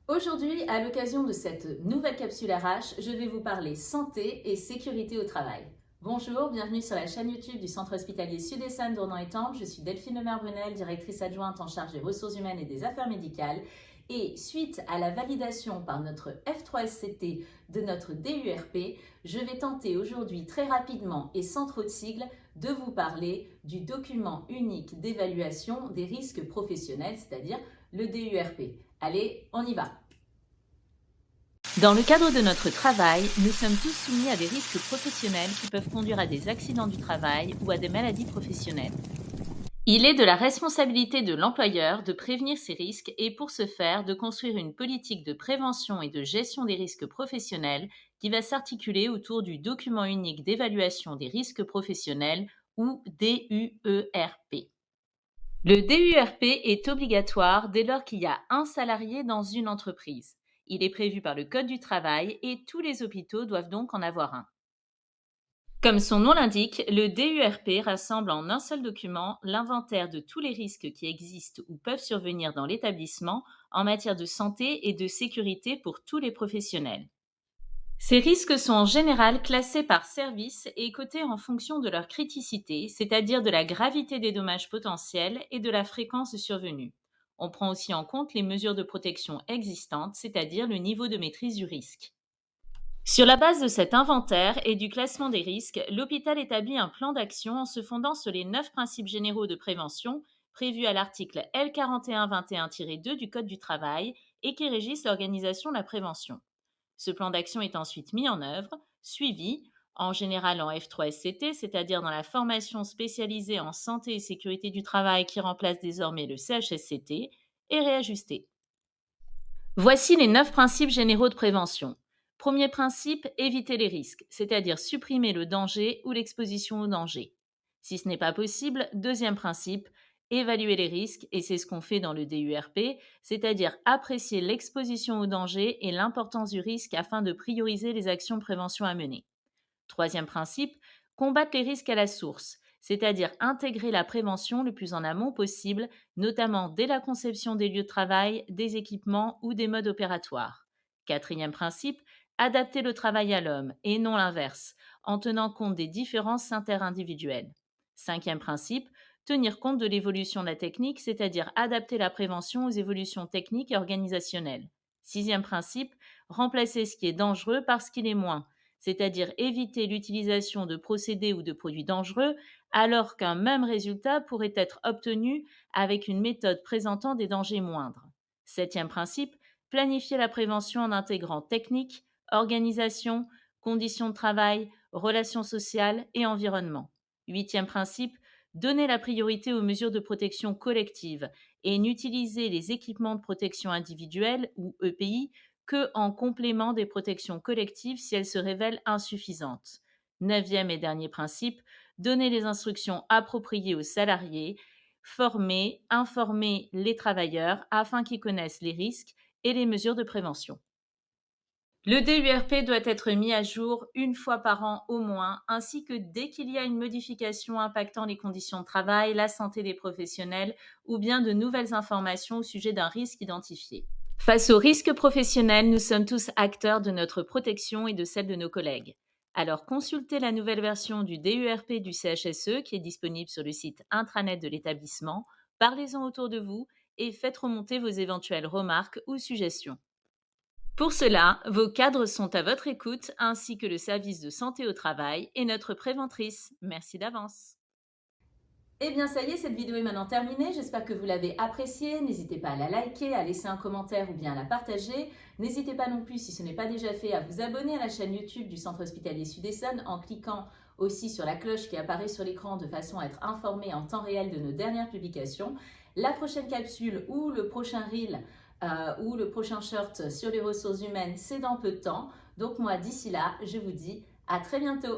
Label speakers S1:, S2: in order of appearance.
S1: Aujourd'hui, à l'occasion de cette nouvelle capsule RH, je vais vous parler santé et sécurité au travail. Bonjour, bienvenue sur la chaîne YouTube du Centre hospitalier Sud-Essonne d'Ornans-Étampes. Je suis Delphine Lemaire-Brunel, directrice adjointe en charge des ressources humaines et des affaires médicales. Et suite à la validation par notre F3SCT de notre DURP, je vais tenter aujourd'hui très rapidement et sans trop de sigles de vous parler du document unique d'évaluation des risques professionnels, c'est-à-dire le DURP. Allez, on y va! Dans le cadre de notre travail, nous sommes tous soumis à des risques professionnels qui peuvent conduire à des accidents du travail ou à des maladies professionnelles. Il est de la responsabilité de l'employeur de prévenir ces risques et pour ce faire, de construire une politique de prévention et de gestion des risques professionnels qui va s'articuler autour du document unique d'évaluation des risques professionnels ou DUERP. Le DURP est obligatoire dès lors qu'il y a un salarié dans une entreprise. Il est prévu par le Code du travail et tous les hôpitaux doivent donc en avoir un. Comme son nom l'indique, le DURP rassemble en un seul document l'inventaire de tous les risques qui existent ou peuvent survenir dans l'établissement en matière de santé et de sécurité pour tous les professionnels. Ces risques sont en général classés par service et cotés en fonction de leur criticité, c'est-à-dire de la gravité des dommages potentiels et de la fréquence survenue. On prend aussi en compte les mesures de protection existantes, c'est-à-dire le niveau de maîtrise du risque. Sur la base de cet inventaire et du classement des risques, l'hôpital établit un plan d'action en se fondant sur les 9 principes généraux de prévention prévus à l'article L4121-2 du Code du travail et qui régissent l'organisation de la prévention. Ce plan d'action est ensuite mis en œuvre, suivi, en général en F3SCT, c'est-à-dire dans la formation spécialisée en santé et sécurité du travail qui remplace désormais le CHSCT, et réajusté. Voici les 9 principes généraux de prévention. Premier principe, éviter les risques, c'est-à-dire supprimer le danger ou l'exposition au danger. Si ce n'est pas possible, deuxième principe, évaluer les risques, et c'est ce qu'on fait dans le DURP, c'est-à-dire apprécier l'exposition au danger et l'importance du risque afin de prioriser les actions de prévention à mener. Troisième principe, combattre les risques à la source, c'est-à-dire intégrer la prévention le plus en amont possible, notamment dès la conception des lieux de travail, des équipements ou des modes opératoires. Quatrième principe, adapter le travail à l'homme et non l'inverse, en tenant compte des différences interindividuelles. Cinquième principe, tenir compte de l'évolution de la technique, c'est-à-dire adapter la prévention aux évolutions techniques et organisationnelles. Sixième principe, remplacer ce qui est dangereux par ce qui l'est moins, c'est-à-dire éviter l'utilisation de procédés ou de produits dangereux, alors qu'un même résultat pourrait être obtenu avec une méthode présentant des dangers moindres. Septième principe, planifier la prévention en intégrant technique, organisation, conditions de travail, relations sociales et environnement. Huitième principe, donner la priorité aux mesures de protection collective et n'utiliser les équipements de protection individuelle ou EPI que en complément des protections collectives si elles se révèlent insuffisantes. Neuvième et dernier principe, donner les instructions appropriées aux salariés, former, informer les travailleurs afin qu'ils connaissent les risques et les mesures de prévention. Le DURP doit être mis à jour une fois par an au moins, ainsi que dès qu'il y a une modification impactant les conditions de travail, la santé des professionnels ou bien de nouvelles informations au sujet d'un risque identifié. Face aux risques professionnels, nous sommes tous acteurs de notre protection et de celle de nos collègues. Alors consultez la nouvelle version du DURP du CHSE qui est disponible sur le site intranet de l'établissement, parlez-en autour de vous et faites remonter vos éventuelles remarques ou suggestions. Pour cela, vos cadres sont à votre écoute ainsi que le service de santé au travail et notre préventrice. Merci d'avance. Eh bien ça y est, cette vidéo est maintenant terminée. J'espère que vous l'avez appréciée. N'hésitez pas à la liker, à laisser un commentaire ou bien à la partager. N'hésitez pas non plus, si ce n'est pas déjà fait, à vous abonner à la chaîne YouTube du Centre hospitalier Sud-Essonne en cliquant aussi sur la cloche qui apparaît sur l'écran de façon à être informé en temps réel de nos dernières publications. La prochaine capsule ou le prochain reel ou le prochain short sur les ressources humaines, c'est dans peu de temps. Donc moi, d'ici là, je vous dis à très bientôt.